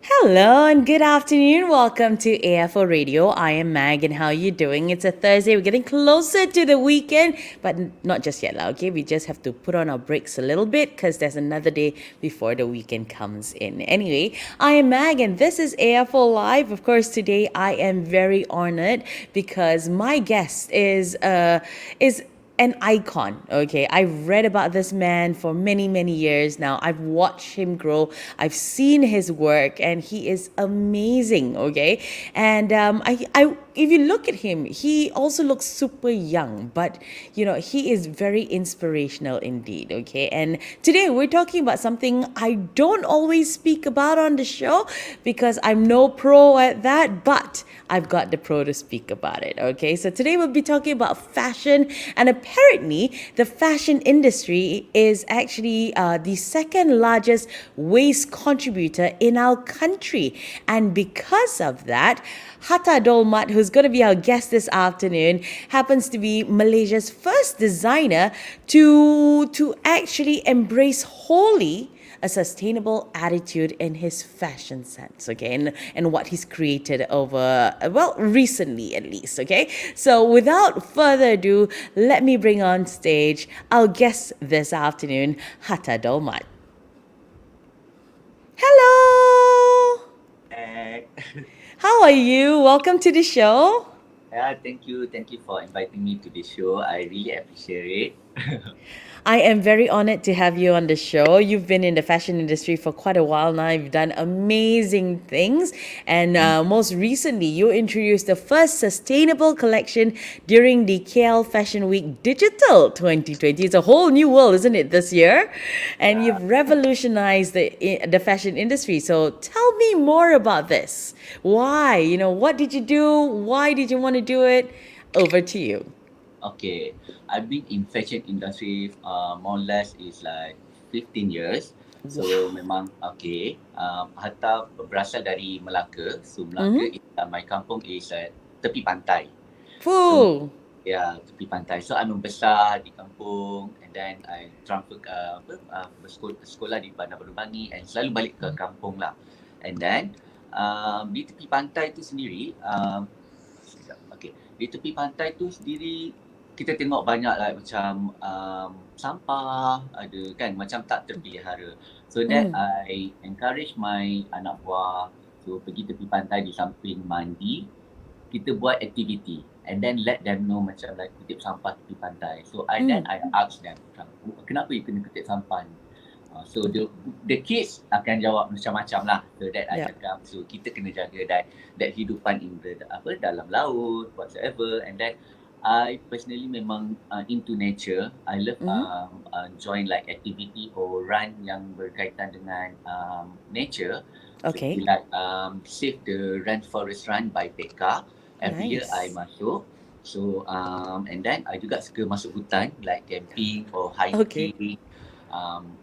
Hello and good afternoon. Welcome to AFO Radio. I am Mag, and how are you doing? It's a Thursday. We're getting closer to the weekend, but not just yet, okay? We just have to put on our brakes a little bit because there's another day before the weekend comes in. Anyway, I am Mag, and this is AFO Live. Of course, today I am very honored because my guest is an icon. Okay, I've read about this man for many years now. I've watched him grow. I've seen his work, and he is amazing. Okay, and if you look at him, he also looks super young, but he is very inspirational indeed. Okay, and today we're talking about something I don't always speak about on the show because I'm no pro at that, but I've got the pro to speak about it. Okay, so today we'll be talking about fashion, and apparently the fashion industry is actually the second largest waste contributor in our country, and because of that, Hatta Dolmat, who's going to be our guest this afternoon, happens to be Malaysia's first designer to actually embrace wholly a sustainable attitude in his fashion sense, okay, and what he's created over, well, recently at least, okay. So without further ado, let me bring on stage our guest this afternoon, Hatta Dolmat. Hello! Uh, How are you? Welcome to the show. yeah, thank you. Thank you for inviting me to the show. I really appreciate it. I am very honored to have you on the show. You've been in the fashion industry for quite a while now. You've done amazing things. And most recently, you introduced the first sustainable collection during the KL Fashion Week Digital 2020. It's a whole new world, isn't it, this year? And Yeah. you've revolutionized the fashion industry. So tell me more about this. Why? What did you do? Why did you want to do it? Over to you. Okay. I've been in fashion industry more or less is like 15 years. So Wow. memang okay. Hatta berasal dari Melaka. So Melaka Mm-hmm. is my kampung is tepi pantai. So Full. yeah, tepi pantai. So I membesar di kampung and then I transfer sekolah di Bandar Baru Bangi and selalu balik ke kampung lah. And then di tepi pantai tu sendiri sekejap. Okay. Di tepi pantai tu sendiri kita tengok banyak like macam sampah ada kan macam tak terpelihara. So that Mm. I encourage my anak buah so pergi tepi pantai di samping mandi kita buat activity and then let them know macam like kutip sampah tepi pantai. So then Mm. I ask them, kenapa you kena kutip sampah ni? So the kids akan jawab macam-macam lah. So that I Yeah. cakap, so kita kena jaga that hidupan in the dalam laut whatsoever. And then I personally memang into nature. I love Mm-hmm. join like activity or run yang berkaitan dengan nature. Seperti Okay. like Save the Rainforest Run by PK. Every year I Nice. masuk. So and then I juga suka masuk hutan like camping or Okay. hiking.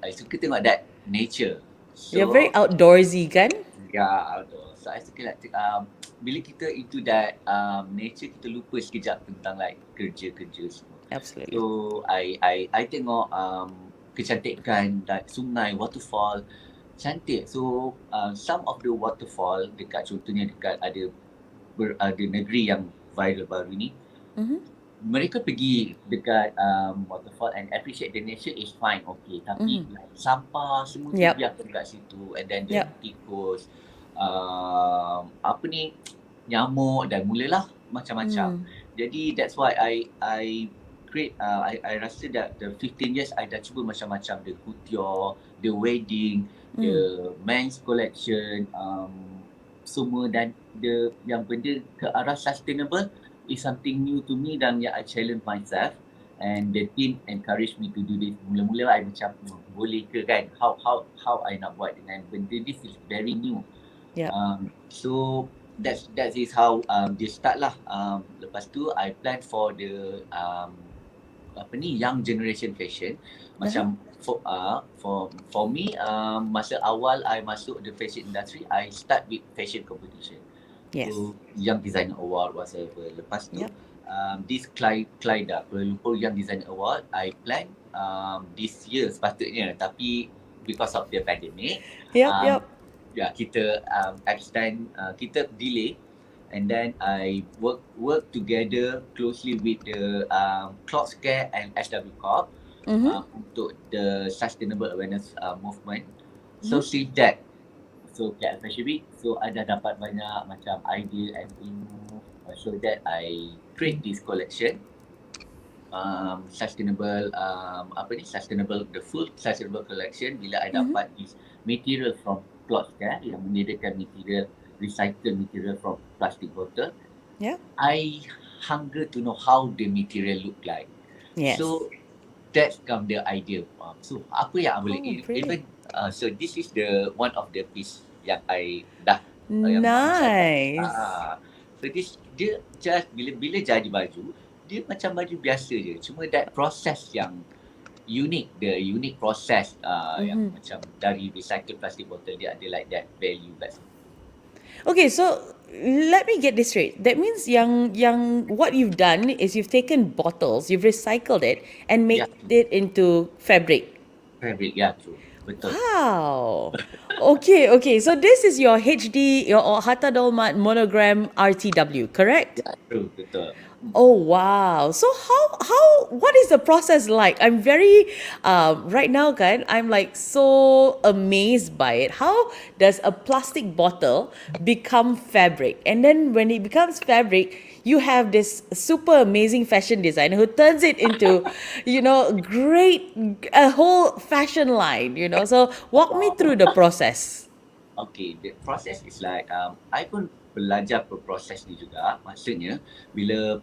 I suka tengok that nature. You're very So outdoorsy, kan? yeah, outdoor. So I suka like bila kita into that nature kita lupa sekejap tentang like kerja-kerja semua. So Absolutely. I tengok kecantikan like sungai, waterfall cantik. So some of the waterfall dekat contohnya dekat ada negeri yang viral baru ni, Mm-hmm. mereka pergi dekat waterfall and appreciate the nature is fine, okay. Tapi Mm-hmm. like, sampah semua Yep. terbiarkan dekat situ and then the Yep. tikus, apa ni, nyamuk dan mulalah macam-macam. Mm. Jadi that's why I create, I rasa that the 15 years I dah cuba macam-macam, the couture, the wedding, Mm. the men's collection, semua dan yang benda ke arah sustainable is something new to me dan yang I challenge myself and the team encourage me to do this. Mula-mula I macam boleh ke kan, how I nak buat dengan benda this is very new. Yep. So that is how dia start lah. Lepas tu I plan for the apa ni young generation fashion. Uh-huh. Macam for me masa awal I masuk the fashion industry, I start with fashion competition. Yes. So Young Designer Award whatever. Lepas tu Yep. this Clyda Kuala Lumpur Young Designer Award I plan this year sepatutnya, tapi because of the pandemic Yep. um, Yep. kita extend, kita delay, and then I work together closely with the Cloud Scare and SW Corp Mm-hmm. untuk the sustainable awareness movement. So Mm-hmm. since that, so Cat Fashion Week, so I dah dapat banyak macam idea and ilmu, so that I create this collection, sustainable, sustainable, the full sustainable collection. Bila I Mm-hmm. dapat this material from cloth yang menyediakan material, recycle material from plastic bottle, Yeah. I hunger to know how the material look like. Yes. So that's come the idea. So apa yang I boleh Oh, brilliant. even, so this is the one of the piece yang I dah, yang mana I dah, Nice. so this dia just bila jadi baju, dia macam baju biasa je. Cuma that process yang unique, the unique process, yang Mm-hmm. macam dari recycle plastic bottle, dia ada like that value kat situ. Okay, so let me get this straight. That means yang what you've done is you've taken bottles, you've recycled it and Yeah, made it into fabric. fabric, yeah, true. Betul. Wow. Okay, okay. So this is your HD, your or Hatta Dolmat monogram RTW, correct? Yeah, true, betul. Oh wow. So what is the process like? I'm very right now kan I'm like so amazed by it. How does a plastic bottle become fabric? And then when it becomes fabric, you have this super amazing fashion designer who turns it into, great a whole fashion line, So walk me Wow. through the process. Okay, the process is like, I pun belajar proses ni juga. Maksudnya, bila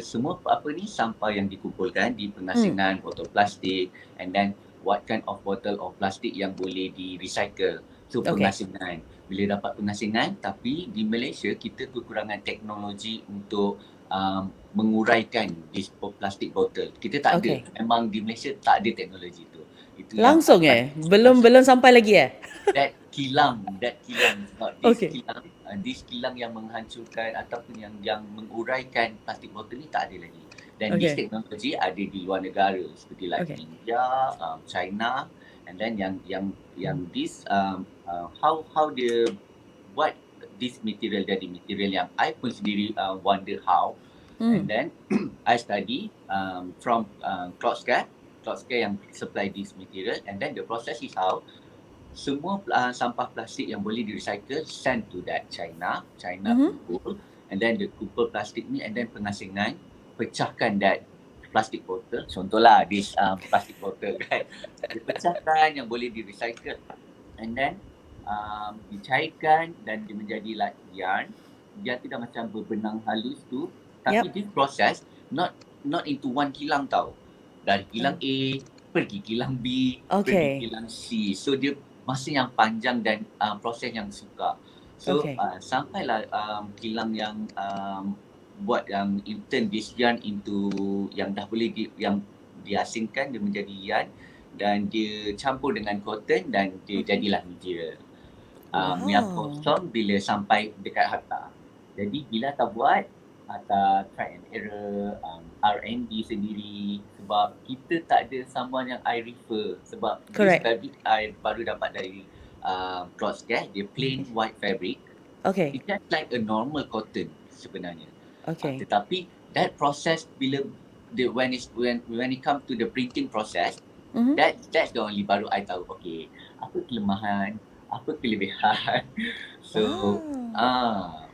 semua apa ni sampah yang dikumpulkan di Mm, pengasingan botol plastik, and then what kind of bottle of plastik yang boleh di recycle. So okay. pengasingan. Bila dapat pengasingan, tapi di Malaysia kita kekurangan teknologi untuk menguraikan this plastic bottle. Kita tak ada. Okay. Memang di Malaysia tak ada teknologi tu. Itu yang Langsung belum sampai lagi that kilang sebab Okay. this kilang yang menghancurkan ataupun yang menguraikan plastik botol ni tak ada lagi. Dan this Okay. teknologi ada di luar negara seperti like Okay. India, China, and then yang this how dia buat this material jadi material yang I pun sendiri wonder how. And Mm. then I study from Cloud Scare yang supply this material, and then the process is how semua sampah plastik yang boleh di-recycle send to that China Mm-hmm. kumpul, and then the kumpul plastik ni, and then pengasingan pecahkan that plastic bottle, contohlah this plastic bottle kan, dipecahkan yang boleh di-recycle, and then dicairkan dan dia menjadi like yarn. Dia tidak macam berbenang halus tu, tapi Yep. this process not into one kilang tau. Dari kilang A pergi kilang B, pergi Okay. kilang C. So dia masa yang panjang dan proses yang sukar. So Okay. sampailah kilang yang buat yang turn this yarn into yang dah boleh yang diasingkan, dia menjadi yarn dan dia campur dengan cotton dan dia jadilah material. Yang Wow. kosong bila sampai dekat Hatta. Jadi bila tak buat, Hatta try and error, R&D sendiri, sebab kita tak ada someone yang I refer, sebab this Correct. fabric I baru dapat dari Cloud Scare, dia plain white fabric. Okay. It's just like a normal cotton sebenarnya. Okay. Tetapi that process bila when it come to the printing process, Mm-hmm. that's the only baru I tahu, okay, apa kelemahan, apa kelebihan. So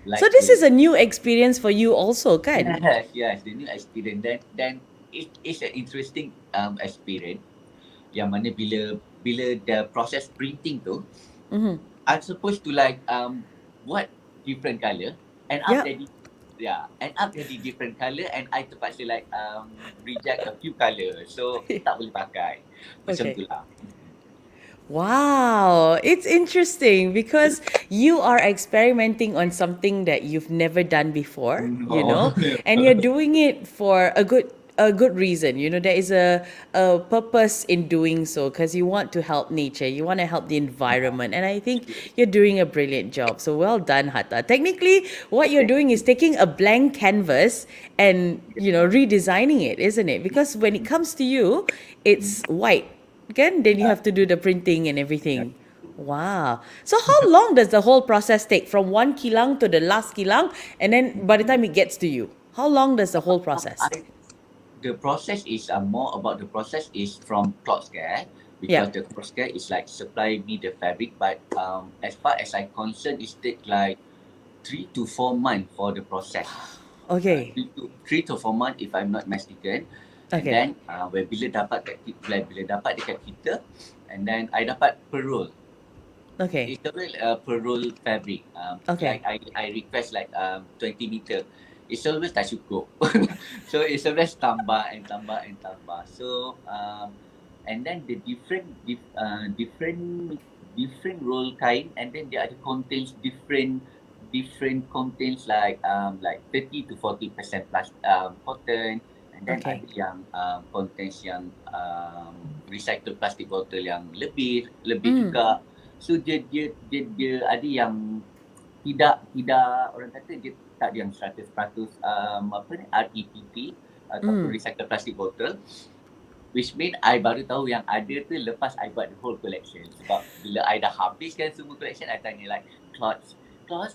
like So this is a new experience for you also, kan? yes, the new experience. Then it is an interesting experience. Yang mana bila the process printing tu, Mm-hmm. I'm supposed to like buat different color, and Yep. end up jadi different color, and I terpaksa like reject a few color, so tak boleh pakai. Macam Okay. tu lah. Wow, it's interesting because you are experimenting on something that you've never done before, No. and you're doing it for a good reason. There is a purpose in doing so because you want to help nature, you want to help the environment, and I think you're doing a brilliant job. So well done, Hatta. Technically, what you're doing is taking a blank canvas and redesigning it, isn't it? Because when it comes to you, it's white. Kan? Then you have to do the printing and everything. Wow. So how long does the whole process take from one kilang to the last kilang, and then by the time it gets to you? How long does the whole process? I the process is more about the process is from cloth scare Yeah. because the cloth scare is like supply me the fabric, but as far as I concerned, it take like 3 to 4 months for the process. Okay. 3 to 4 months if I'm not mistaken. And Okay. then bila dapat dekat kita, and then I dapat per roll. Okay. It's a real per roll fabric. Like Okay. I request like 20 meter. It's always tak cukup. So it's always tambah and tambah and tambah. So and then the different roll kind, and then the other contains different contains like 30 to 40% plus cotton, and then Okay. ada yang contains yang recycled plastic bottle yang lebih Mm. juga. So dia ada yang tidak orang kata dia tak ada yang 100% apa ni REPP ataupun Mm. recycled plastic bottle, which mean I baru tahu yang ada tu lepas I buat the whole collection. Sebab bila I dah habiskan semua collection, I tanya like cloth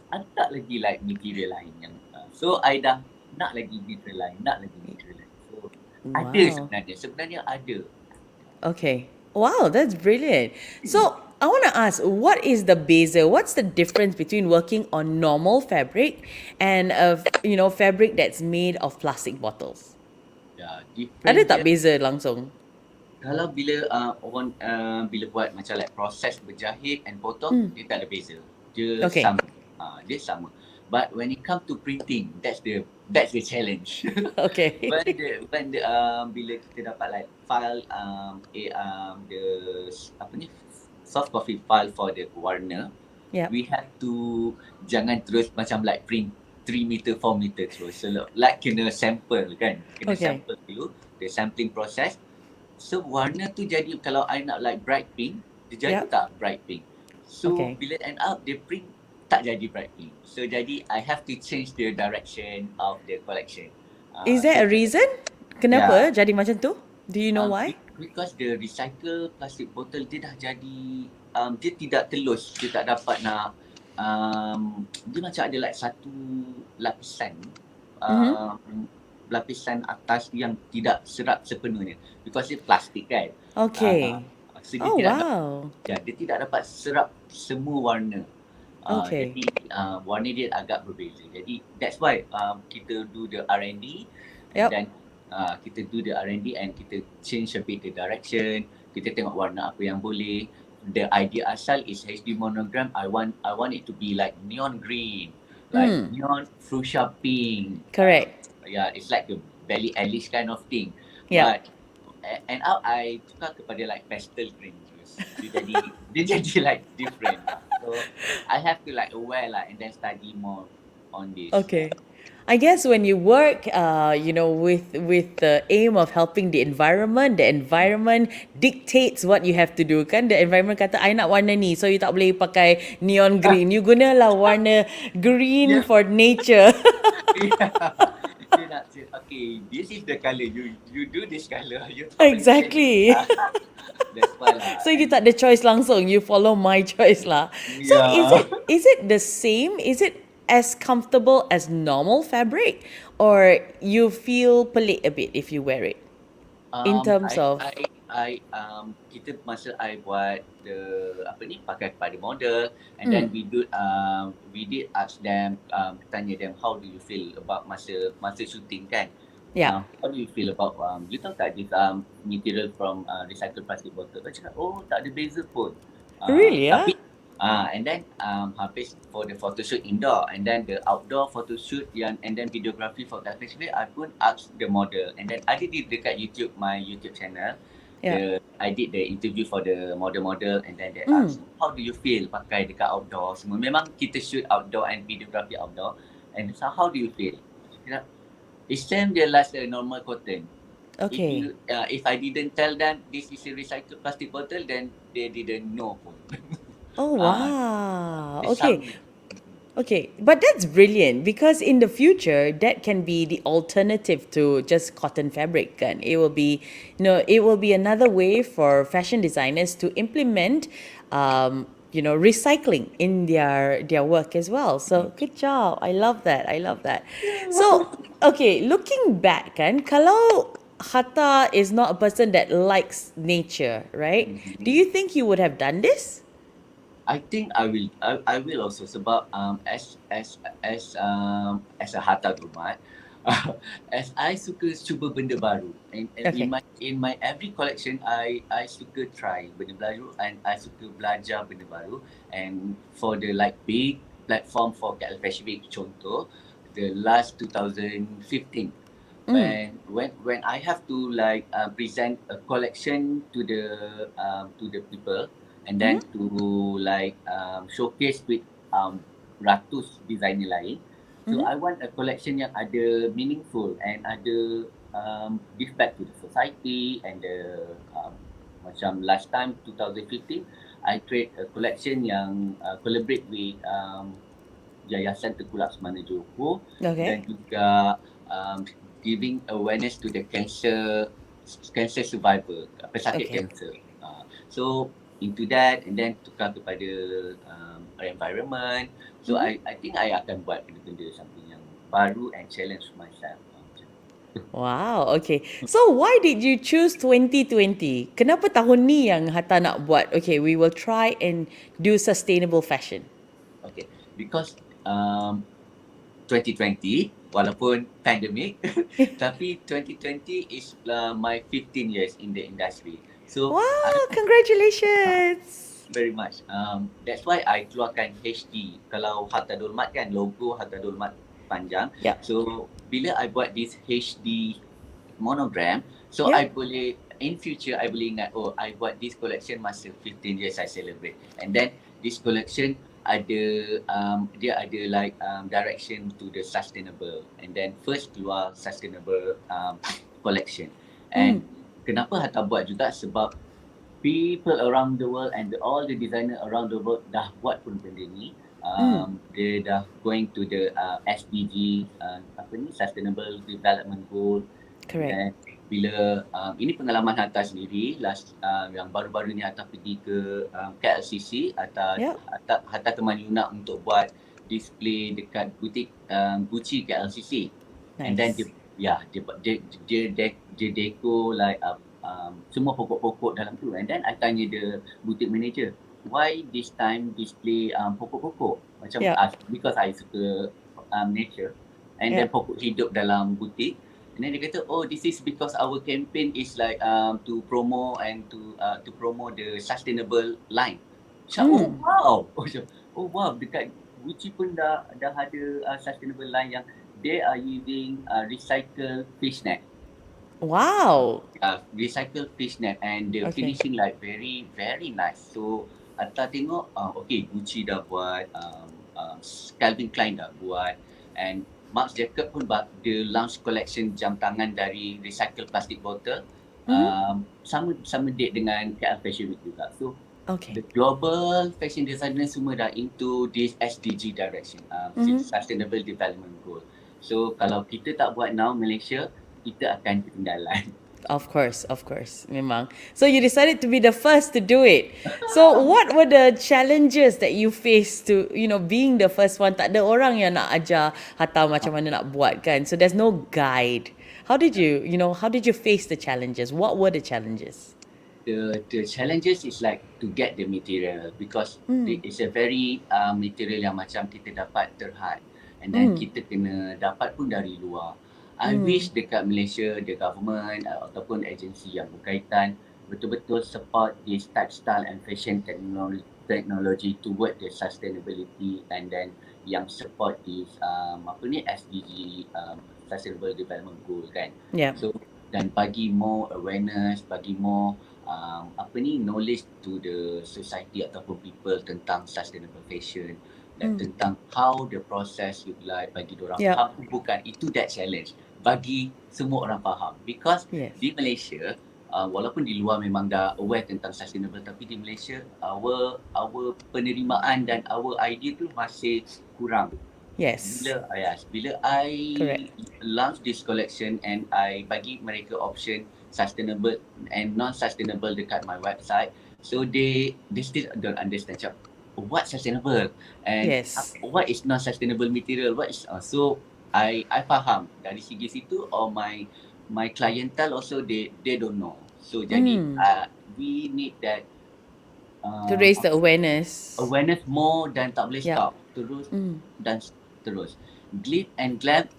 ada tak lagi like material lain yang so I dah nak lagi material lain. So ada Wow. sebenarnya ada. Okay. Wow, that's brilliant. So I want to ask, what is the bezel? What's the difference between working on normal fabric and fabric that's made of plastic bottles? Ya, Ada different tak dia beza langsung? kalau bila orang bila buat macam like proses berjahit and potong, Mm. dia tak ada beza. Dia Okay. sama. Dia sama. But when it come to printing, that's the challenge. Okay. Bila kita dapat like file the apa ni soft copy file for the warna, Yep. we have to jangan terus macam like print 3 meter 4 meter terus. So like kena sample kan. Kena Okay. sample dulu the sampling process. So warna tu jadi kalau I nak like bright pink, dia jadi Yep. tak bright pink. So Okay. bila end up dia print tak jadi bright pink. So jadi I have to change the direction of the collection. Is there a reason? Kenapa jadi macam tu? Do you know why? Because the recycle plastic bottle dia dah jadi dia tidak telus, dia tak dapat nak dia macam ada like satu lapisan lapisan atas yang tidak serap sepenuhnya because dia plastik kan. Okay. So dia Oh, tidak wow. dia tidak dapat serap semua warna. Okay. Jadi warna dia agak berbeza. Jadi that's why kita do the R&D and Yep. then kita do the R&D and kita change a bit the direction. Kita tengok warna apa yang boleh. The idea asal is HD monogram. I want it to be like neon green, like neon fuchsia pink. Correct. Yeah, it's like the Belly Eilish kind of thing. Yeah. But and out I tukar kepada like pastel green terus. Dia jadi like different. So I have to like aware lah and then study more on this. Okay. I guess when you work, with the aim of helping the environment dictates what you have to do. Kan the environment kata, I nak warna ni, so you tak boleh pakai neon green. You gunalah warna green Yeah. for nature. Dia nak say, okay, this is the colour. You do this colour. You tak boleh Exactly. change. That's why lah. So you tak ada choice langsung. You follow my choice lah. So Yeah. is it the same? Is it as comfortable as normal fabric, or you feel pelik a bit if you wear it? In terms of kita masa I buat pakai kepada model and then we did ask them tanya them how do you feel about masa shooting kan. Yeah. How do you feel about you tahu tak this material from recycled plastic bottle. I cakap tak ada beza pun. Really, Tapi and then habis for the photo shoot indoor and then the outdoor photo shoot and then videography photography I pun ask the model and then I did it dekat my YouTube channel. Yeah. I did the interview for the model and then they ask how do you feel pakai dekat outdoor semua. Memang kita shoot outdoor and videography outdoor and so how do you feel? It's same dia last normal cotton. Okay. If I didn't tell them this is a recycled plastic bottle, then they didn't know pun. Oh, wow. It's Okay. Okay, but that's brilliant because in the future that can be the alternative to just cotton fabric. Kan? It will be, it will be another way for fashion designers to implement, recycling in their work as well. So good job. I love that. I love that. So okay, looking back, kan, kalau Hatta is not a person that likes nature, right? Do Mhm. you think you would have done this? I think I will. I will also sebab as a Hatta Dolmat, as I suka cuba benda baru, and Okay. in my every collection I suka try benda baru, and I suka belajar benda baru. And for the like big platform for KL Fashion Week contoh, the last 2015, Mm. when I have to like present a collection to the people, and then Mm-hmm. to like showcase with ratus designer lain. So Mm-hmm. I want a collection yang ada meaningful and ada give back to the society, and the macam last time 2015 I create a collection yang collaborate with Yayasan Tengkulak Semana Johor, dan Okay. juga giving awareness to the cancer survivor, pesakit Okay. kanser. So into that, and then tukar kepada environment. So Mm-hmm. I think I akan buat benda-benda something yang baru and challenge myself. Macam tu. Wow, okay. So why did you choose 2020? Kenapa tahun ni yang Hatta nak buat? Okay, we will try and do sustainable fashion. Okay, because 2020 walaupun pandemic, tapi 2020 is my 15 years in the industry. So I Wow, congratulations. very much. That's why I keluarkan HD. Kalau Hatta Dolmat kan, logo Hatta Dolmat panjang. Yep. So bila I buat this HD monogram, so I Yep. boleh in future I boleh ingat, oh I buat this collection masa 15 years I celebrate. And then this collection ada dia ada like direction to the sustainable, and then first keluar sustainable collection. And Mm. kenapa Hatta buat juga sebab people around the world and all the designer around the world dah buat pun benda ni. Mm. Dia dah going to the SDG, apa ni, Sustainable Development Goal. Correct. Dan bila ini pengalaman Hatta sendiri, last yang baru-baru ni Hatta pergi ke KLCC, Yep. Hatta teman Yuna untuk buat display dekat butik Gucci KLCC. And then Nice. dia deco like semua pokok-pokok dalam tu. And then I tanya the boutique manager, why this time display pokok-pokok? Macam Yep. because I suka nature, and then Yep. pokok hidup dalam butik. And then dia kata, oh, this is because our campaign is like to promote and to promote the sustainable line. Macam, oh Mm. wow. Oh wow, dekat Gucci pun dah ada sustainable line yang they are using recycled fishnet. Wow. Recycled fishnet, and the Okay. finishing like very very nice. So Atta tengok, okay, Gucci dah buat, Calvin Klein dah buat, and Marc Jacob pun dia launch collection jam tangan dari recycled plastic bottle. Mm-hmm. Sama date dengan KL Fashion Week juga. So Okay. the global fashion designer semua dah into this SDG direction, Mm-hmm. Sustainable Development Goal. So kalau kita tak buat now Malaysia, kita akan ketinggalan. Of course, memang. So you decided to be the first to do it. So what were the challenges that you faced to, being the first one? Tak ada orang yang nak ajar Hatta macam mana nak buat kan. So there's no guide. How did you face the challenges? What were the challenges? The challenges is like to get the material, because it's a very material yang macam kita dapat terhad, and then kita kena dapat pun dari luar. I wish dekat Malaysia, the government ataupun agensi yang berkaitan betul-betul support this textile and fashion technology toward the sustainability, and then yang support this SDG, Sustainable Development Goal kan. Yeah. So dan bagi more awareness, bagi more knowledge to the society ataupun people tentang sustainable fashion, dan tentang how the process look like, bagi diorang Yep. faham. Bukan itu that challenge, bagi semua orang faham, because Yes. di Malaysia, walaupun di luar memang dah aware tentang sustainable, tapi di Malaysia our penerimaan dan our idea tu masih kurang. Yes. Bila I Correct. launch this collection and I bagi mereka option sustainable and non-sustainable dekat my website, so they still don't understand. Macam, what sustainable and Yes. what is non-sustainable material, what is so I faham dari segi situ, or my clientele also they don't know. So jadi we need that To raise the apa, awareness. awareness more dan tak boleh Yep. stop terus dan terus. Glitz and glam,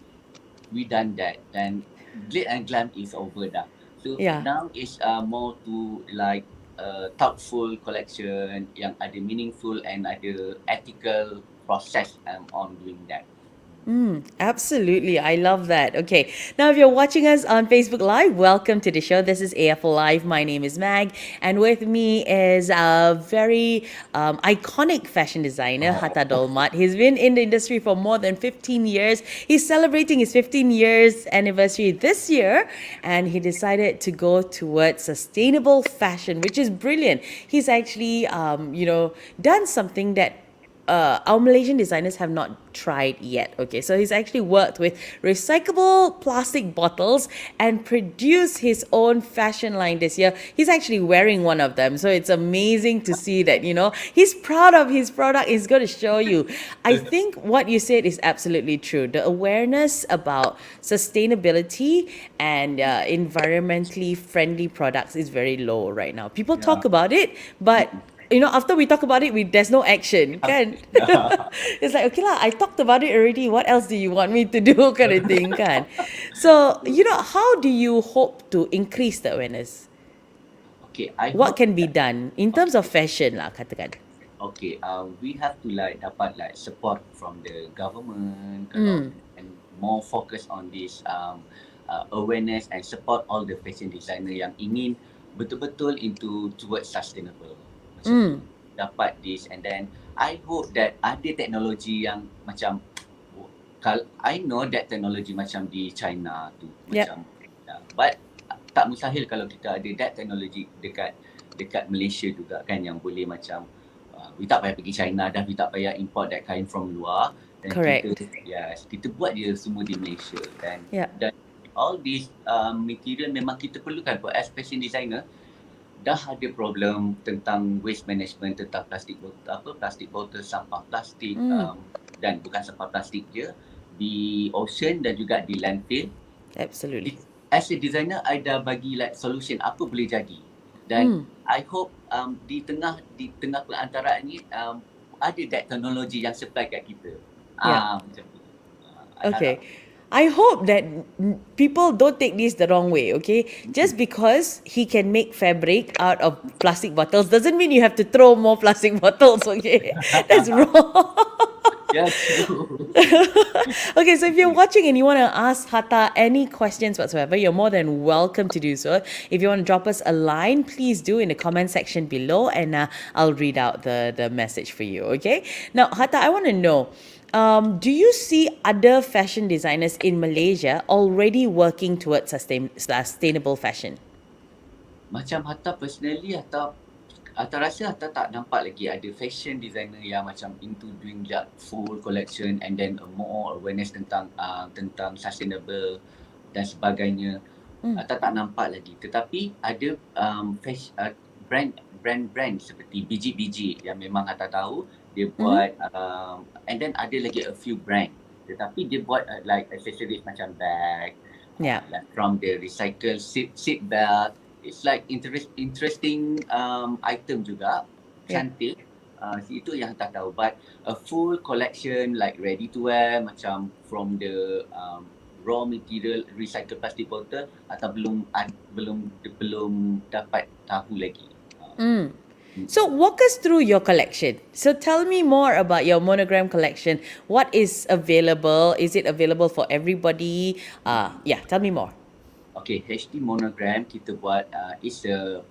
we done that, dan glitz and glam is over dah. So Yeah. now is more to like thoughtful collection yang ada meaningful and ada ethical process on doing that. Absolutely. I love that. Okay. Now, if you're watching us on Facebook Live, welcome to the show. This is AFO Live. My name is Mag. And with me is a very iconic fashion designer, Hatta Dolmat. He's been in the industry for more than 15 years. He's celebrating his 15 years anniversary this year. And he decided to go towards sustainable fashion, which is brilliant. He's actually, done something that our Malaysian designers have not tried yet. Okay, so he's actually worked with recyclable plastic bottles and produced his own fashion line this year. He's actually wearing one of them, so it's amazing to see that, he's proud of his product. He's going to show you. I think what you said is absolutely true. The awareness about sustainability and environmentally friendly products is very low right now. People Yeah. talk about it, but after we talk about it, there's no action, kan? It's like, okay lah, I talked about it already. What else do you want me to do, kind of thing, kan? So, how do you hope to increase the awareness? Okay, I What hope can be that, done in terms of okay, fashion lah, katakan? okay, we have to like dapat like support from the government kalau and more focus on this awareness and support all the fashion designer yang ingin betul-betul into towards sustainable macam tu, dapat this. And then I hope that ada teknologi yang macam I know that teknologi macam di China tu Yep. macam but tak mustahil kalau kita ada that teknologi dekat Malaysia juga kan, yang boleh macam we tak payah pergi China dah, we tak payah import that kain from luar, dan Correct. kita buat je semua di Malaysia. Yeah. Dan all this material memang kita perlukan for as fashion designer. Dah ada problem tentang waste management, tentang plastik botol, sampah plastik, dan bukan sampah plastik je, di ocean dan juga di landfill. Absolutely. As a designer, I dah bagi like solution apa boleh jadi, dan I hope di tengah perantaraan ni ada that teknologi yang supply kat kita. Yeah. Macam tu. I Okay. harap. I hope that people don't take this the wrong way, okay? Just because he can make fabric out of plastic bottles doesn't mean you have to throw more plastic bottles, okay? That's wrong. Yeah, true. Okay, so if you're watching and you want to ask Hatta any questions whatsoever, you're more than welcome to do so. If you want to drop us a line, please do in the comment section below, and I'll read out the message for you, okay? Now, Hatta, I want to know, do you see other fashion designers in Malaysia already working towards sustainable fashion? Macam Hatta personally, Hatta rasa Hatta tak nampak lagi ada fashion designer yang macam into doing that full collection and then more awareness tentang sustainable dan sebagainya. Hatta tak nampak lagi. Tetapi ada brand seperti biji-biji yang memang Hatta tahu dia buat and then ada lagi a few brand, tetapi dia buat like accessories macam bag, Yeah. like from the recycled seat belt. It's like interesting item juga, cantik. Itu yang tak tahu. But a full collection like ready to wear macam from the raw material recycled plastic bottle atau belum dapat tahu lagi. So walk us through your collection. So tell me more about your monogram collection. What is available? Is it available for everybody? Tell me more. Okay, HD monogram kita buat is a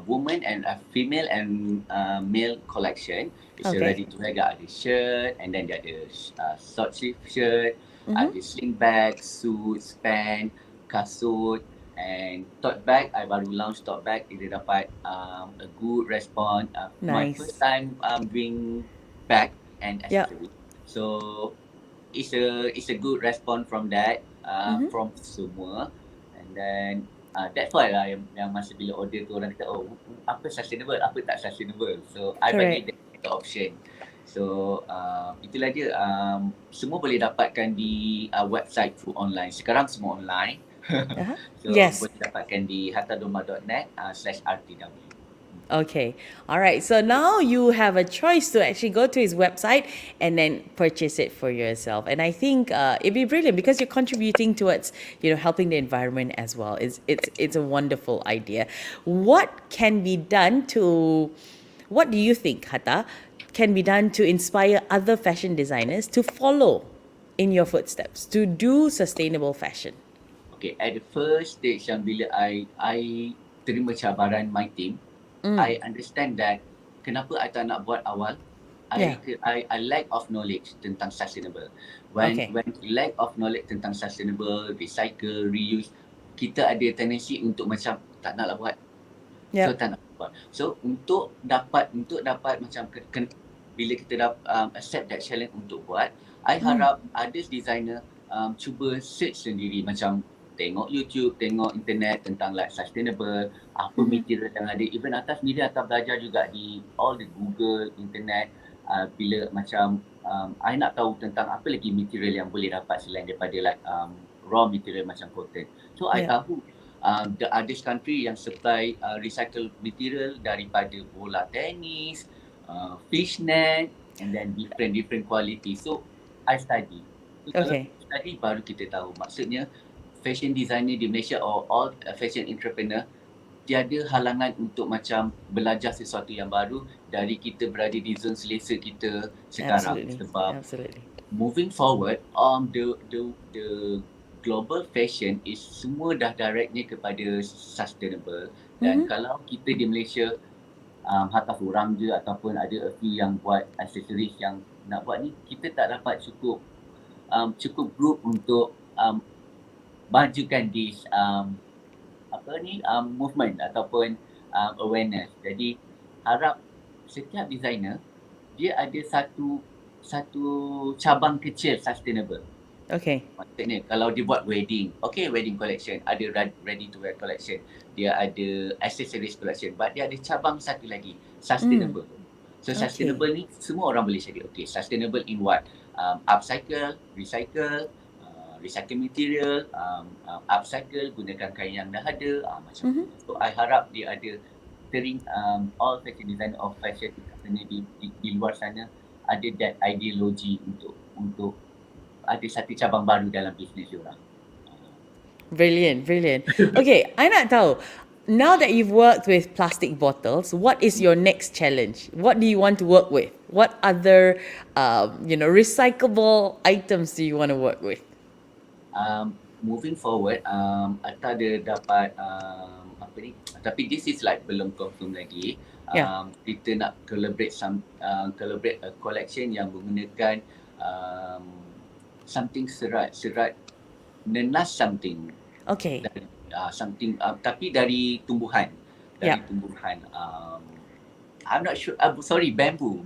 woman and a female and male collection. It's a Okay. ready to wear, ada shirt, and then dia ada short sleeve shirt, ada sling bag, suits, pant, kasut, and tote bag. I baru launch tote bag, dia dapat a good response. My Nice. first time doing bag and Yep. accessory. So it's a good response from that, from semua. And then that's why lah yang masa bila order tu orang kata, oh, apa sustainable, apa tak sustainable. So I bagi Correct. better option. So itulah dia, semua boleh dapatkan di website through online. Sekarang semua online. Uh-huh. So Yes. boleh dapatkan di hattadolmat.net/rtw. Okay. All right. So now you have a choice to actually go to his website and then purchase it for yourself. And I think it'd be brilliant because you're contributing towards, helping the environment as well. It's a wonderful idea. What can be done to, what do you think, Hatta, can be done to inspire other fashion designers to follow in your footsteps, to do sustainable fashion? Okay, at the first stage yang bila I terima cabaran my team, I understand that kenapa I tak nak buat awal. Yeah. I lack of knowledge tentang sustainable. Okay. When lack of knowledge tentang sustainable, recycle, reuse, kita ada tendensi untuk macam tak naklah buat. So Yep. tak nak buat. So untuk dapat macam bila kita accept that challenge untuk buat, I harap others designer cuba search sendiri, macam tengok YouTube, tengok internet tentang like sustainable, apa material yang ada. Even atas sendiri akan belajar juga di all the Google, internet. Bila macam I nak tahu tentang apa lagi material yang boleh dapat selain daripada like raw material macam cotton. So I Yeah. tahu the others country yang supply recycled material daripada bola tenis, fishnet, and then different quality. So I study. So kalau Okay. kita study baru kita tahu. Maksudnya fashion designer di Malaysia or all fashion entrepreneur, tiada halangan untuk macam belajar sesuatu yang baru dari kita berada di zon selesa kita sekarang. Absolutely. Sebab Absolutely. moving forward, the global fashion is semua dah directnya kepada sustainable. Dan kalau kita di Malaysia hatta orang je ataupun ada a few yang buat accessories yang nak buat ni, kita tak dapat cukup group untuk majukan this movement ataupun awareness. Jadi harap setiap designer dia ada satu cabang kecil sustainable. Okay. Maksudnya kalau dia buat wedding, okay, wedding collection, ada ready to wear collection, dia ada accessories collection, but dia ada cabang satu lagi, sustainable. So sustainable ni semua orang boleh cari. Okay, sustainable in what? Upcycle, recycle material, upcycle, gunakan kain yang dah ada, macam tu. So I harap dia ada all fashion designer or fashion company di luar sana ada that ideology untuk ada satu cabang baru dalam bisnes diorang. Brilliant, brilliant. Okay, I nak tahu, now that you've worked with plastic bottles, what is your next challenge? What do you want to work with? What other, recyclable items do you want to work with? Moving forward, Atta ada dapat tapi this is like belum confirm lagi. Yeah. Kita nak collaborate a collection yang menggunakan something serat nenas something. Okay. Dari, something tapi dari tumbuhan. Yeah. Tumbuhan. I'm not sure. Sorry, bamboo.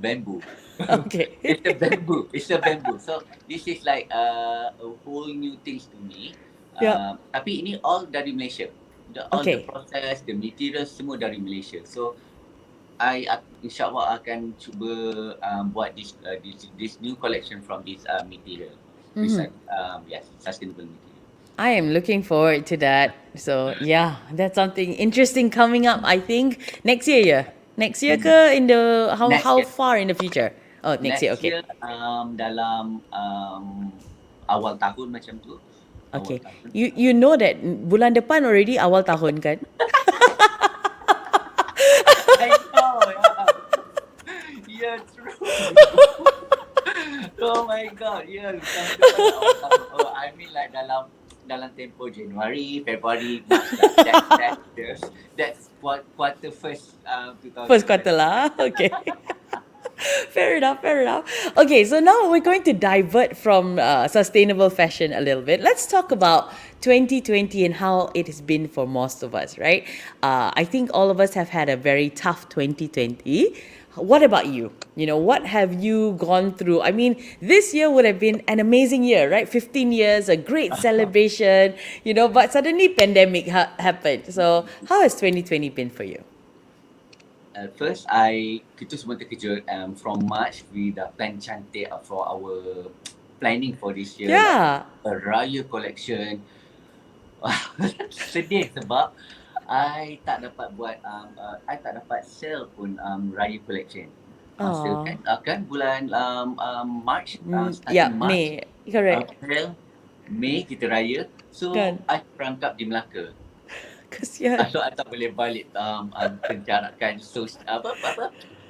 Okay. It's a bamboo. So this is like a whole new things to me. Yeah. Tapi ini all dari Malaysia. All Okay. the process, the materials semua dari Malaysia. So I insyaAllah akan cuba buat this new collection from this material. Yes, sustainable material. I am looking forward to that. So yeah, that's something interesting coming up, I think. Next year, yeah? Next year ke in the, Next how year. far in the future? Oh, next year, okay. Year, dalam awal tahun macam tu. Okay. You know that bulan depan already awal tahun kan? I know, yeah, true. Oh my God, yeah. I mean like dalam tempoh Januari, February, March. That's quarter first 2000. First quarter lah. Okay. Fair enough. Okay, so now we're going to divert from sustainable fashion a little bit. Let's talk about 2020 and how it has been for most of us, right? I think all of us have had a very tough 2020. What about you? What have you gone through? I mean, this year would have been an amazing year, right? 15 years, a great celebration, but suddenly pandemic happened. So how has 2020 been for you? first kita semua terkejut. From March we dah plan cantik for our planning for this year, like Yeah. a raya collection. Sedih sebab I tak dapat buat I tak dapat sell pun raya collection. Masa Oh. kan bulan March, Yeah, starting March, May. Correct. April, Mei kita raya. So Kan? I perangkap di Melaka. Kesian. So I tak boleh balik penjarakan apa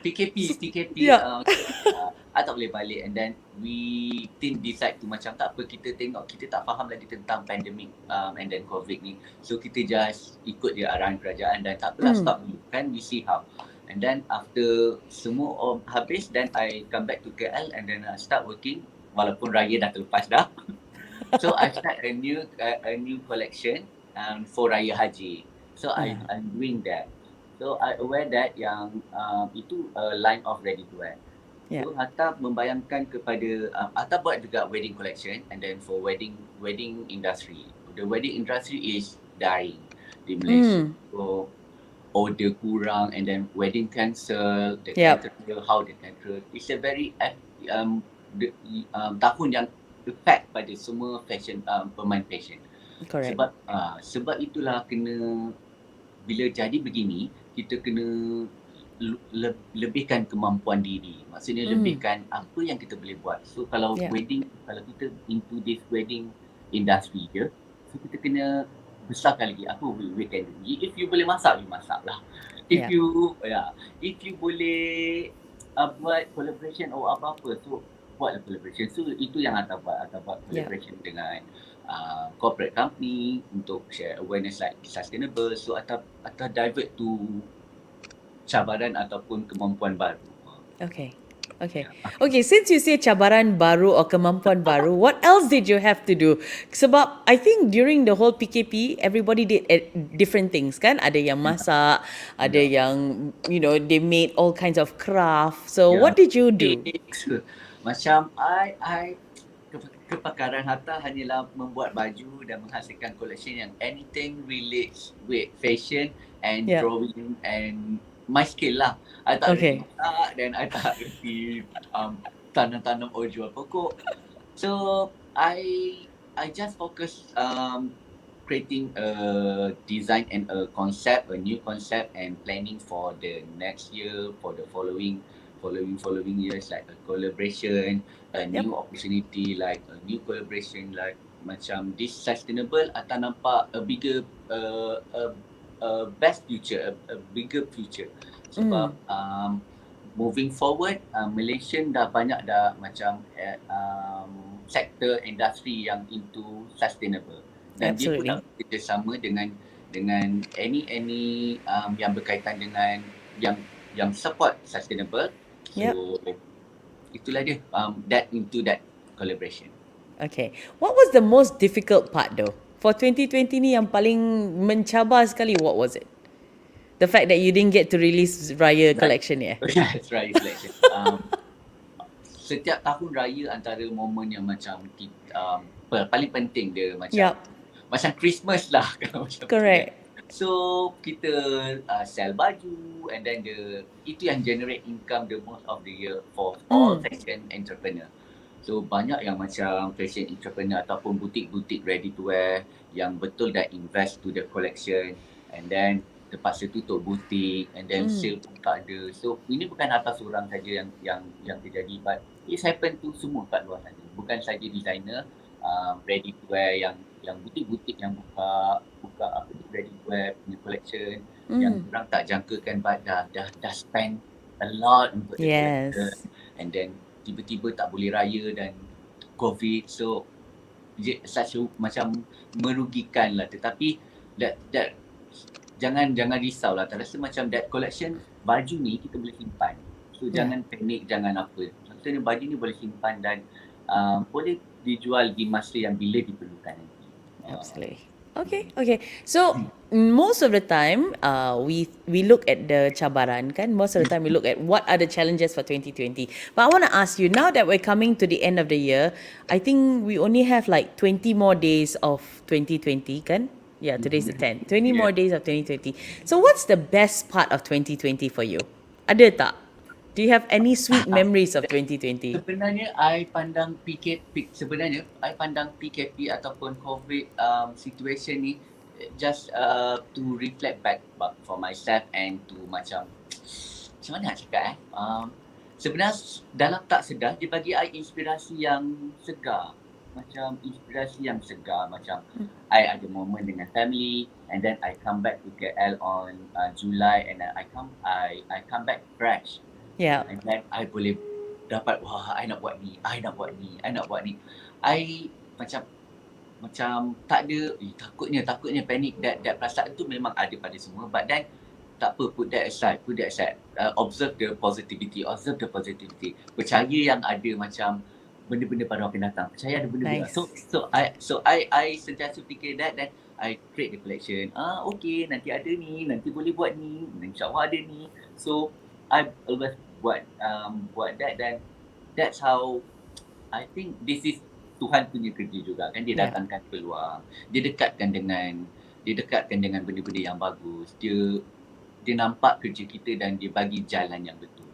PKP Yeah. I tak boleh balik, and then we team decide to macam tak apa, kita tengok kita tak faham lagi tentang pandemic and then COVID ni, so kita just ikut je arahan kerajaan dan tak apalah, stop dulu kan, we see how. And then after semua habis, then I come back to KL and then start working walaupun raya dah terlepas dah. So I start a new collection for Raya Haji. So I'm doing that. So I aware that yang itu a line of ready to wear. Yeah. So Hatta membayangkan kepada Hatta buat juga wedding collection, and then for wedding industry. The wedding industry is dying di Malaysia. So order kurang, and then wedding cancel, the caterer, how the caterer. It's a very tahun yang effect pada semua fashion pemain fashion. Correct. Sebab itulah kena, bila jadi begini kita kena lebihkan kemampuan diri. Maksudnya lebihkan apa yang kita boleh buat. So kalau wedding, kalau kita into this wedding industry je, so kita kena besarkan lagi apa we can do. If you boleh masak, you masak lah. If you boleh buat collaboration or apa-apa, so buatlah collaboration. So itu yang Hatta buat collaboration dengan corporate company untuk share awareness like sustainable. So Hatta divert to cabaran ataupun kemampuan baru. Okay, since you say cabaran baru or kemampuan baru, what else did you have to do? Sebab I think during the whole PKP, everybody did different things kan? Ada yang masak, ada yang, they made all kinds of craft. So what did you do? Macam I kepakaran Hatta hanyalah membuat baju dan menghasilkan collection yang anything relates with fashion and drawing and my skill lah. I tak reti masak, dan I tak reti tanam-tanam or jual pokok. So I just focus creating a design and a new concept and planning for the next year, for the following years, like a collaboration, a new opportunity, like a new collaboration, like macam this sustainable akan nampak a bigger best future, a bigger future. Sebab moving forward, Malaysia dah banyak dah macam sektor industri yang into sustainable, dan dia pun nak kerjasama dengan any yang berkaitan dengan yang support sustainable. So itulah dia, that collaboration. Okay, what was the most difficult part though for 2020 ni, yang paling mencabar sekali? What was it? The fact that you didn't get to release Raya collection ya? Yes, Raya collection. Setiap tahun Raya antara momen yang macam paling penting dia, macam Christmas lah. Correct. So kita sell baju, and then itu yang generate income the most of the year for all fashion entrepreneur. So banyak yang macam fashion entrepreneur ataupun butik-butik ready to wear yang betul dah invest to the collection, and then terpaksa tutup butik, and then sale pun tak ada. So ini bukan atas orang saja yang terjadi, but it's happened to semua kat luar sana. Bukan saja designer ready to wear, yang butik-butik yang buka apa tu ready to wear punya collection, yang orang tak jangkakan, but dah spend a lot untuk the collection, and then tiba-tiba tak boleh raya dan COVID, so macam merugikan lah. Tetapi that jangan risau lah. Tak rasa macam that collection baju ni kita boleh simpan. So jangan panik, jangan apa. Maksudnya baju ni boleh simpan dan boleh dijual di masa yang bila diperlukan nanti. Absolutely. Okay. So most of the time, we look at the cabaran kan. Most of the time we look at what are the challenges for 2020. But I want to ask you, now that we're coming to the end of the year, I think we only have like 20 more days of 2020 kan? Yeah, today's the 10th. 20 more days of 2020. So what's the best part of 2020 for you? Ada tak? Do you have any sweet memories of 2020? Sebenarnya sebenarnya I pandang PKP ataupun COVID situation ni just to reflect back for myself and to macam mana nak cakap sebenarnya dalam tak sedar dia bagi I inspirasi yang segar. Macam inspirasi yang segar, macam I ada moment dengan family and then I come back to KL on July and then I come back fresh. Yeah. And then I boleh dapat I nak buat ni, I nak buat ni, I nak buat ni. I macam tak ada takutnya panik. That perasaan tu memang ada pada semua, but then tak apa, put that aside. Observe the positivity. Percaya yang ada macam benda-benda baru akan datang. Percaya ada benda-benda. Nice. So I sentiasa fikir that, then I create the collection. Okay, nanti ada ni, nanti boleh buat ni, insyaAllah ada ni. So I always buat that, then that's how I think this is Tuhan punya kerja juga kan. Dia datangkan peluang. Dia dekatkan dengan benda-benda yang bagus. Dia nampak kerja kita dan dia bagi jalan yang betul.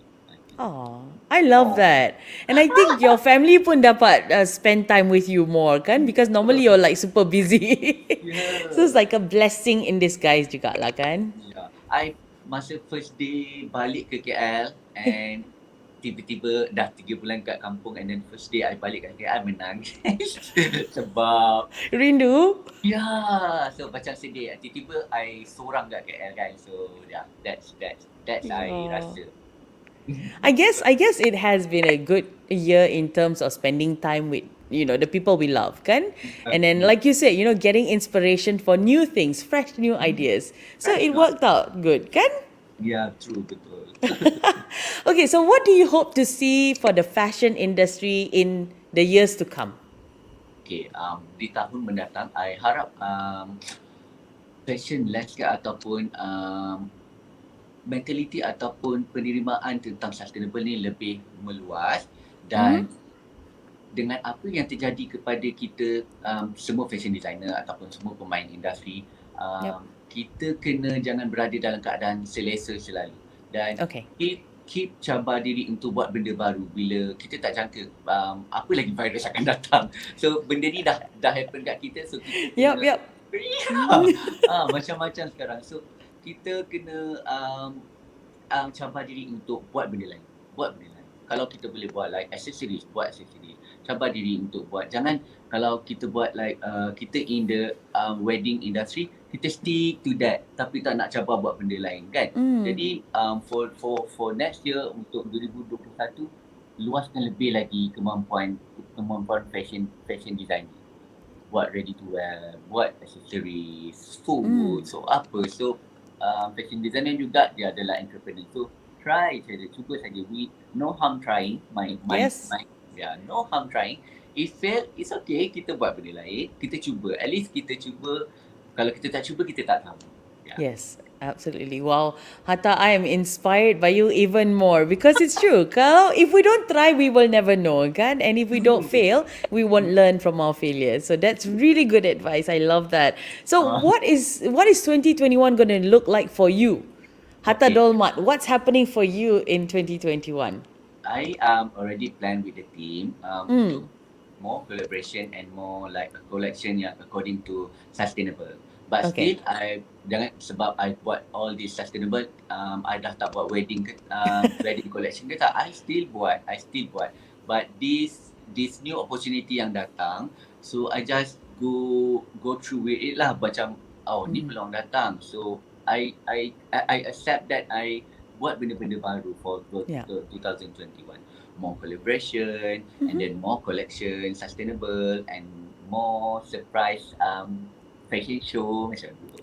Oh, I love that. And I think your family pun dapat spend time with you more kan? Because normally you're like super busy. Yeah. So it's like a blessing in disguise juga lah kan? Yeah. I masa first day balik ke KL and tiba-tiba dah 3 bulan kat kampung and then first day I balik kat KL menangis. Sebab Rindu? so macam sedih. Tiba-tiba I seorang kat KL kan. So yeah, that's I rasa. I guess it has been a good year in terms of spending time with the people we love kan, and then like you said getting inspiration for new things, fresh new ideas, so it worked out good kan. Yeah, true, betul. Okay, so what do you hope to see for the fashion industry in the years to come? Okay, di tahun mendatang I harap fashion landscape ataupun mentaliti ataupun penerimaan tentang sustainable ni lebih meluas dan dengan apa yang terjadi kepada kita semua fashion designer ataupun semua pemain industri, kita kena jangan berada dalam keadaan selesa selalu dan keep cabar diri untuk buat benda baru bila kita tak jangka apa lagi virus akan datang. So benda ni dah happen kat kita, so kita macam-macam sekarang. So kita kena cabar diri untuk buat benda lain. Kalau kita boleh buat like accessories, buat accessories. Cabar diri untuk buat. Jangan kalau kita buat like kita in the wedding industry, kita stick to that tapi tak nak cabar buat benda lain kan. Jadi for next year untuk 2021 luaskan lebih lagi kemampuan fashion design. Buat ready to wear, buat accessories, food, so apa. So fashion designer juga dia adalah entrepreneur. So try saja, cuba saja. We no harm trying. No harm trying. If fail, it's okay. Kita buat benda lain. Kita cuba. At least kita cuba. Kalau kita tak cuba, kita tak tahu. Yes, absolutely. Wow, Hatta, I am inspired by you even more because it's true. If we don't try, we will never know, kan? And if we don't fail, we won't learn from our failures. So that's really good advice. I love that. So what is 2021 going to look like for you, Hatta Dolmat? What's happening for you in 2021? I already planned with the team to more collaboration and more like a collection yang according to sustainable. But still, sebab I buat all this sustainable, I dah tak buat wedding collection ke tak, I still buat. But this new opportunity yang datang, so I just go through with it lah. Macam, ni peluang datang. So I accept that I buat benda-benda baru for 2021. More collaboration, and then more collection, sustainable, and more surprise fashion show macam tu.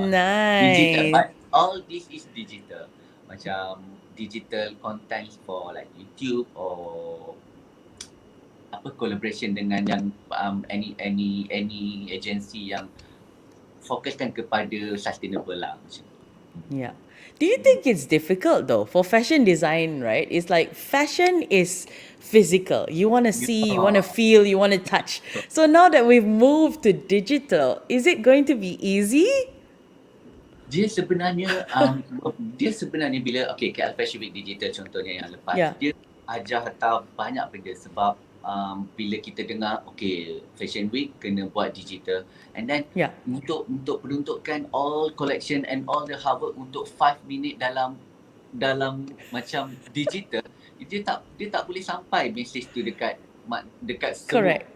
Nice. Digital, but all this is digital. Macam digital content for like YouTube or apa collaboration dengan yang any agency yang fokuskan kepada sustainable lah macam tu. Yeah. Do you think it's difficult though for fashion design, right? It's like fashion is physical. You want to see, you want to feel, you want to touch. So now that we've moved to digital, is it going to be easy? Dia sebenarnya dia sebenarnya bila KL Fashion Week Digital contohnya yang lepas, Yeah. dia ajar Hatta banyak benda sebab bila kita dengar Fashion Week kena buat digital, and then Yeah. untuk peruntukkan all collection and all the hard work untuk 5 minit dalam macam digital, dia tak boleh sampai message tu dekat semua Correct.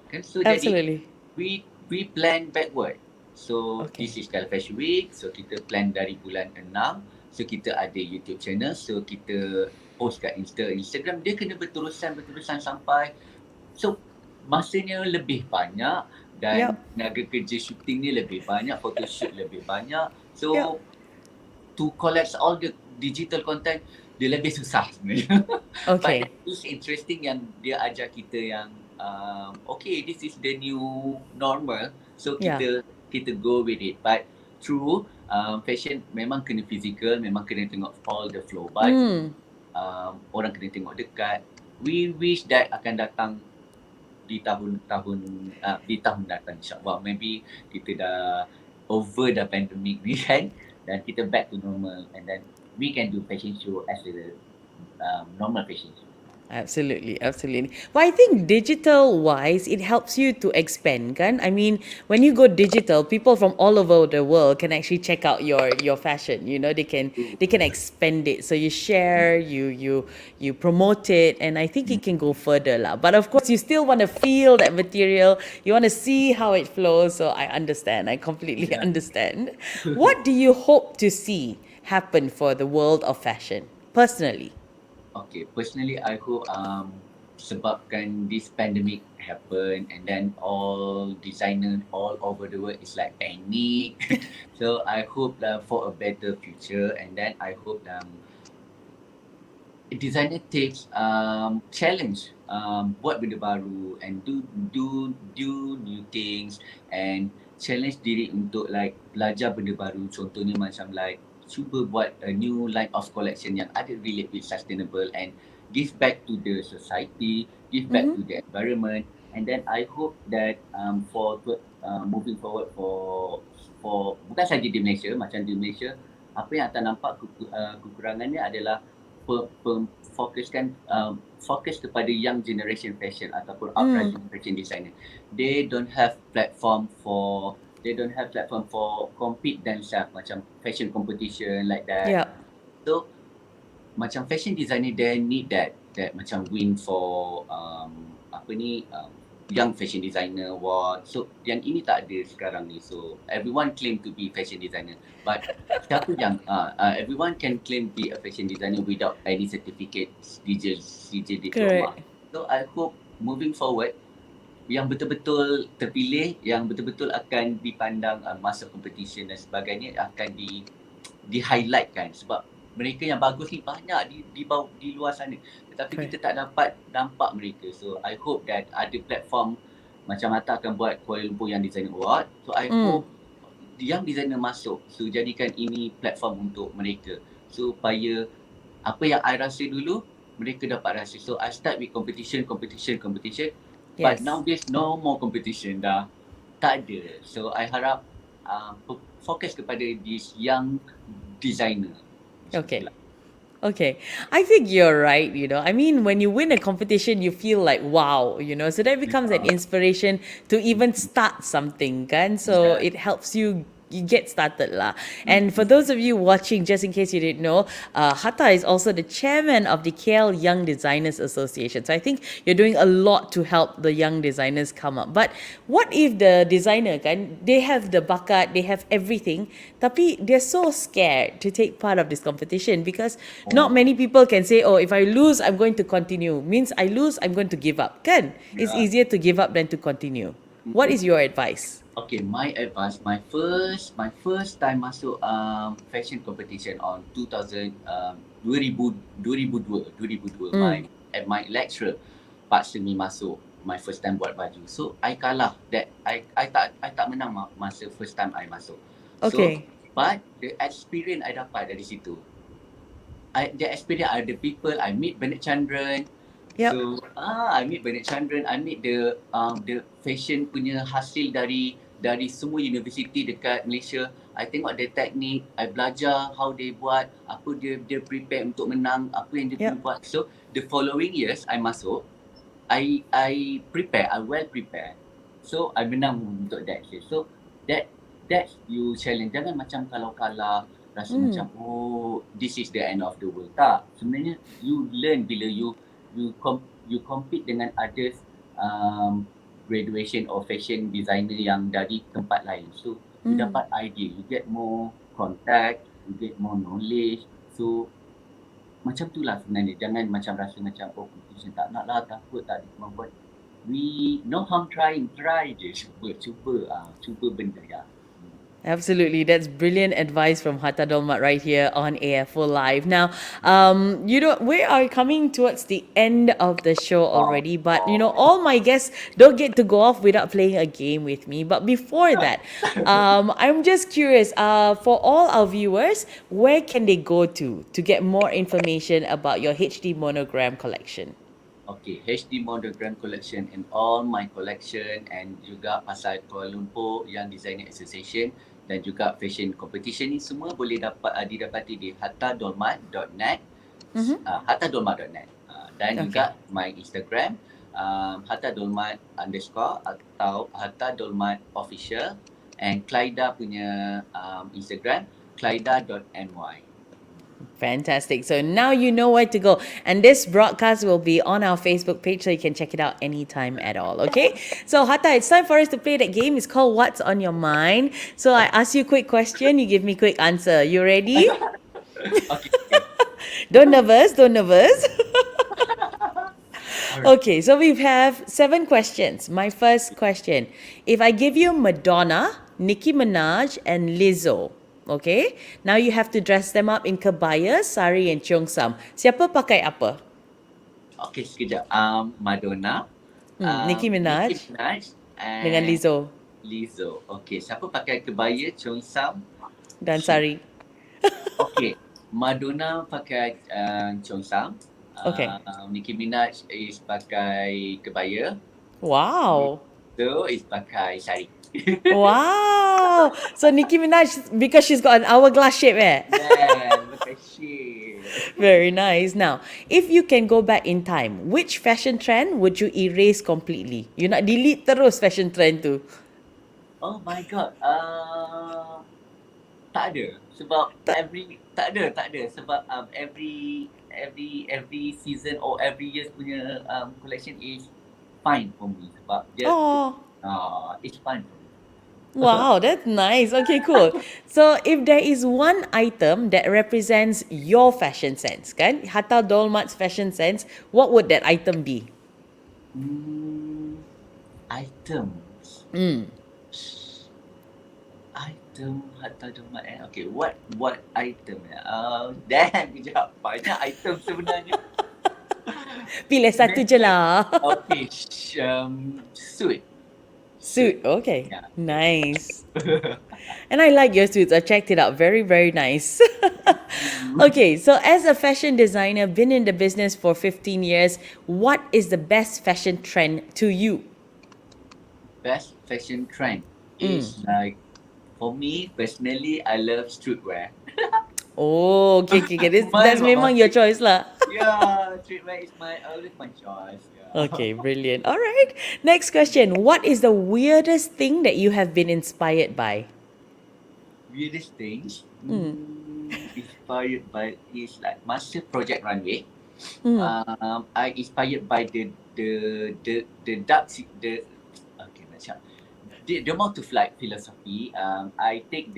kan. So jadi Absolutely. we plan backward. So this Okay. is Kalafresh Fashion Week. So kita plan dari bulan 6. So kita ada YouTube channel. So kita post kat Instagram. Dia kena berterusan sampai. So masanya lebih banyak dan Yep. tenaga kerja shooting ni lebih banyak, photoshoot lebih banyak. Yep. So to collect all the digital content, dia lebih susah sebenarnya. But Okay. it's interesting yang dia ajar kita yang okay, this is the new normal. So Yeah. kita go with it. But true, fashion memang kena physical, memang kena tengok all the flow. But orang kena tengok dekat. We wish that akan datang di tahun datang, insyaAllah. Maybe kita dah over the pandemic ni kan, dan kita back to normal, and then we can do fashion show as a normal fashion show. Absolutely, absolutely. But I think digital wise, it helps you to expand, kan? I mean, when you go digital, people from all over the world can actually check out your fashion. You know, they can expand it. So you share, you promote it, and I think it can go further, lah. But of course, you still want to feel that material. You want to see how it flows. So I understand. I completely Yeah. understand. What do you hope to see happen for the world of fashion, personally? Okay, personally I hope sebabkan this pandemic happen, and then all designer all over the world is like panic. So I hope for a better future, and then I hope designer takes challenge, buat benda baru and do new things, and challenge diri untuk like belajar benda baru. Contohnya macam like cuba buat a new line of collection yang ada relate with sustainable and give back to the society, give back to the environment. And then I hope that for moving forward for bukan saja di Malaysia, macam di Malaysia, apa yang akan nampak kekurangannya adalah fokus kepada young generation fashion ataupun uprising fashion designer. They don't have platform for compete themselves macam fashion competition like that. Yeah. So macam fashion designer, they need that macam win for young fashion designer award. So yang ini tak ada sekarang ni. So everyone claim to be fashion designer, but siapa yang everyone can claim be a fashion designer without any certificate, CJ diploma. Correct. So I hope moving forward, yang betul-betul terpilih, yang betul-betul akan dipandang masa competition dan sebagainya akan di-highlightkan, sebab mereka yang bagus ni banyak di luar sana, tetapi kita tak dapat nampak mereka. So I hope that ada platform macam Hatta akan buat Kuala Lumpur Young Designer Award. So I hope young designer masuk. So jadikan ini platform untuk mereka, supaya apa yang I rasa dulu mereka dapat rasa. So I start with competition. But Yes. now there's no more competition dah. Tak ada. So I harap fokus kepada this young designer. Okay. Okay. I think you're right, you know. I mean, when you win a competition, you feel like, wow, you know. So that becomes an inspiration to even start something, kan? So Yeah. it helps you get started lah. And for those of you watching, just in case you didn't know, Hatta is also the chairman of the KL Young Designers Association. So I think you're doing a lot to help the young designers come up. But what if the designer, kan, they have the bakat, they have everything, tapi they're so scared to take part of this competition because not many people can say, oh, if I lose, I'm going to continue. Means I lose, I'm going to give up, kan? It's Yeah. easier to give up than to continue. What is your advice? Okay, my advice, my first time masuk fashion competition on 2002, my lecturer paksa me masuk my first time buat baju. So I kalah. That I tak menang masa first time I masuk. Okay. So but the experience I dapat dari situ, the experience the people I meet, Bennett Chandran. Yep. So I meet Bennett Chandran, I meet the fashion punya hasil dari dari semua universiti dekat Malaysia. I tengok their technique, I belajar how they buat, apa dia prepare untuk menang, apa yang dia perlu Yep. buat. So the following years I masuk, I prepare, I well prepare. So I menang untuk that year. So that you challenge. Jangan macam kalau kalah rasa macam this is the end of the world. Tak. Sebenarnya you learn bila you compete dengan others graduation or fashion designer yang dari tempat lain. So you dapat idea, you get more contact, you get more knowledge. So macam tu lah sebenarnya. Jangan macam rasa macam competition tak nak lah, takut tak ada kemampuan. We no harm trying, try je. Cuba benda ya. Absolutely. That's brilliant advice from Hatta Dolmat right here on AFO Live. Now, we are coming towards the end of the show already, but all my guests don't get to go off without playing a game with me. But before that, I'm just curious, for all our viewers, where can they go to get more information about your HD monogram collection? Okay, HD Monogram Collection and all my collection and juga pasal Kuala Lumpur Young Designer Association dan juga fashion competition ni semua boleh didapati di hattadolmat.net, hattadolmat.net dan juga my Instagram hattadolmat_ atau hattadolmat official and Clyda punya Instagram clyda.my. Fantastic. So now you know where to go. And this broadcast will be on our Facebook page, so you can check it out anytime at all. Okay? So Hatta, it's time for us to play that game. It's called What's on Your Mind. So I ask you a quick question, you give me a quick answer. You ready? Okay. Don't nervous. Okay, so we have 7 questions. My first question. If I give you Madonna, Nicki Minaj, and Lizzo, okay? Now you have to dress them up in kebaya, sari, and cheongsam. Siapa pakai apa? Okay, sekejap. Madonna, Nicki Minaj and dengan Lizzo Lizzo. Okay, siapa pakai kebaya, cheongsam? dan sari. Okay, Madonna pakai cheongsam. Okay. Nicki Minaj is pakai kebaya. Wow. Lizzo is pakai sari. Wow. So Nicki Minaj, because she's got an hourglass shape, eh? Yeah, pakai shade. Very nice. Now, if you can go back in time, which fashion trend would you erase completely? You nak delete terus fashion trend tu? Oh my god. Tak ada. Sebab tak ada. Sebab every season or every year punya collection is fine for me. Sebab dia it's fine for me. Wow, that's nice. Okay, cool. So, if there is one item that represents your fashion sense, kan? Hatta Dolmat's fashion sense, what would that item be? Items. Item Hatta Dolmat. Okay, what item? Damn, kejap. Banyak item sebenarnya. Pilih satu je lah. Okay, Suit, okay. Yeah. Nice. And I like your suits. I checked it out. Very, very nice. Okay, so as a fashion designer, been in the business for 15 years, what is the best fashion trend to you? Best fashion trend is like, for me personally, I love streetwear. Oh, okay. That's memang your choice lah. Yeah, streetwear is always my choice. Yeah. Okay, brilliant. All right. Next question. What is the weirdest thing that you have been inspired by? Weirdest things inspired by is like Master Project Runway. I inspired by the dark macam the more to flight philosophy. I take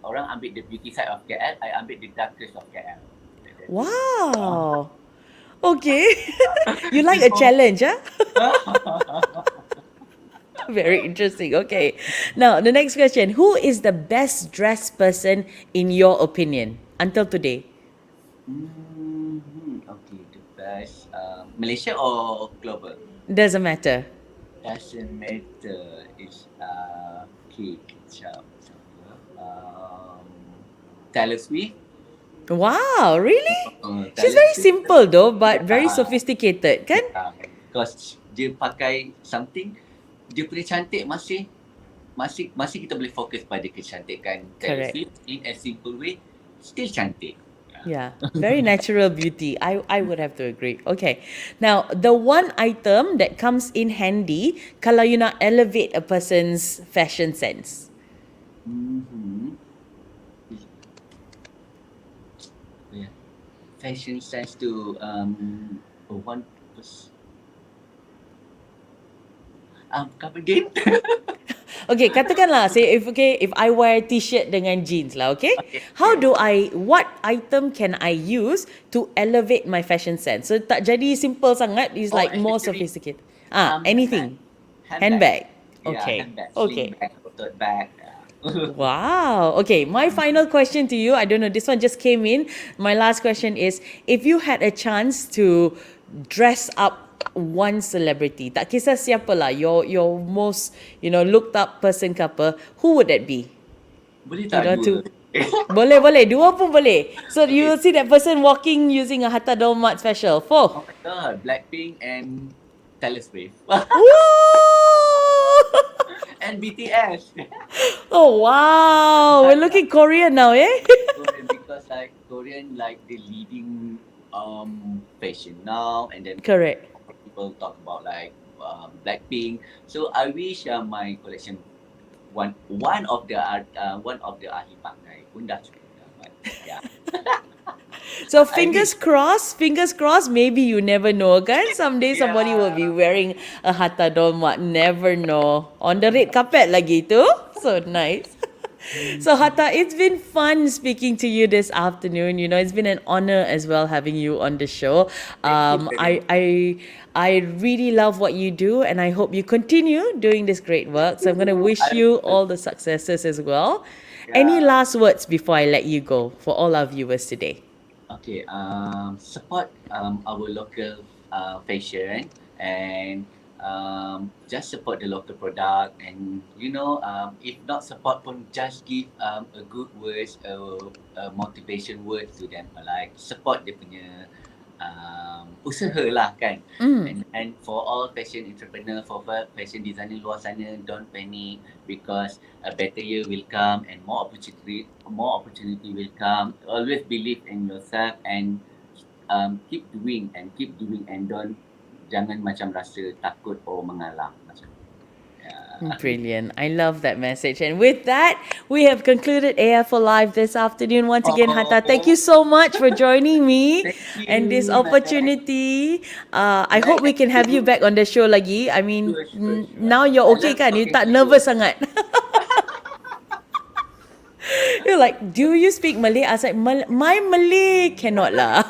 orang ambil the beauty side of KL, I ambil the darkest of KL. Wow. Okay. You like a challenge, huh? Very interesting. Okay. Now, the next question. Who is the best dressed person in your opinion until today? Okay, the best. Malaysia or global? Doesn't matter. Doesn't matter. It's okay, kejap. Taylor Swift. Wow, really? She's very simple though, but very sophisticated, kan? Because dia pakai something, dia punya cantik masih masih kita boleh fokus pada kecantikan Taylor Correct. Swift in a simple way, still cantik. Yeah, very natural beauty. I would have to agree. Okay. Now, the one item that comes in handy kalau you nak elevate a person's fashion sense. Mm-hmm. Yeah. Fashion sense to one person. Come again? Okay, katakanlah say if I wear t-shirt dengan jeans lah, okay? Okay. What item can I use to elevate my fashion sense? So tak jadi simple sangat, it's like more Especially, sophisticated. handbag. Anything. Handbag. Yeah, Okay. handbag, Okay. sling bag, tote bag. Yeah. Wow. Okay, my final question to you, I don't know, this one just came in. My last question is, if you had a chance to dress up one celebrity, tak kisah siapa lah, your most, looked up person ke apa, who would that be? Boleh You tak know, dua? boleh, dua pun boleh. So you Okay. will see that person walking using a Hatta Dolmat special. Oh Four. my god, Blackpink and Taylor Swift. Woo! And BTS. Oh wow, we're looking Korean now, eh? Korean, because like Korean like the leading fashion now, and then Correct. people talk about like Blackpink. So I wish my collection one of the ahli pakai pun dah cukup dah. But yeah. So I fingers crossed, maybe you never know, kan? Someday somebody will be Yeah. wearing a Hatta Dolmat, never know. On the red carpet lagi tu. So nice. So Hatta, it's been fun speaking to you this afternoon. You know, it's been an honor as well having you on the show. Thank you very I really love what you do, and I hope you continue doing this great work. So I'm gonna wish you all the successes as well. Any Yeah. last words before I let you go for all our viewers today? Okay, support our local fashion, and just support the local product, and if not support pun just give a good words, a motivation words to them, like support dia punya usaha lah kan. And for all fashion entrepreneur, for fashion designer luar sana, don't panic, because a better year will come and more opportunity will come. Always believe in yourself, and keep doing and jangan macam rasa takut or mengalah macam. Yeah. Brilliant. I love that message. And with that, we have concluded AFO Live this afternoon. Once again, Hatta, thank you so much for joining me Thank and this you, opportunity. I hope we can have you back on the show lagi. I mean, Sure. now you're I okay love kan? You talking tak to you. nervous sangat. You're like, do you speak Malay? I was like, my Malay cannot lah.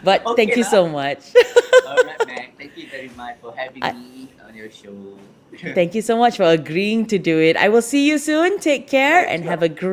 But thank Okay you so lah. much. Alright, Meg. Thank you very much for having me on your show. Thank you so much for agreeing to do it. I will see you soon. Take care and have a great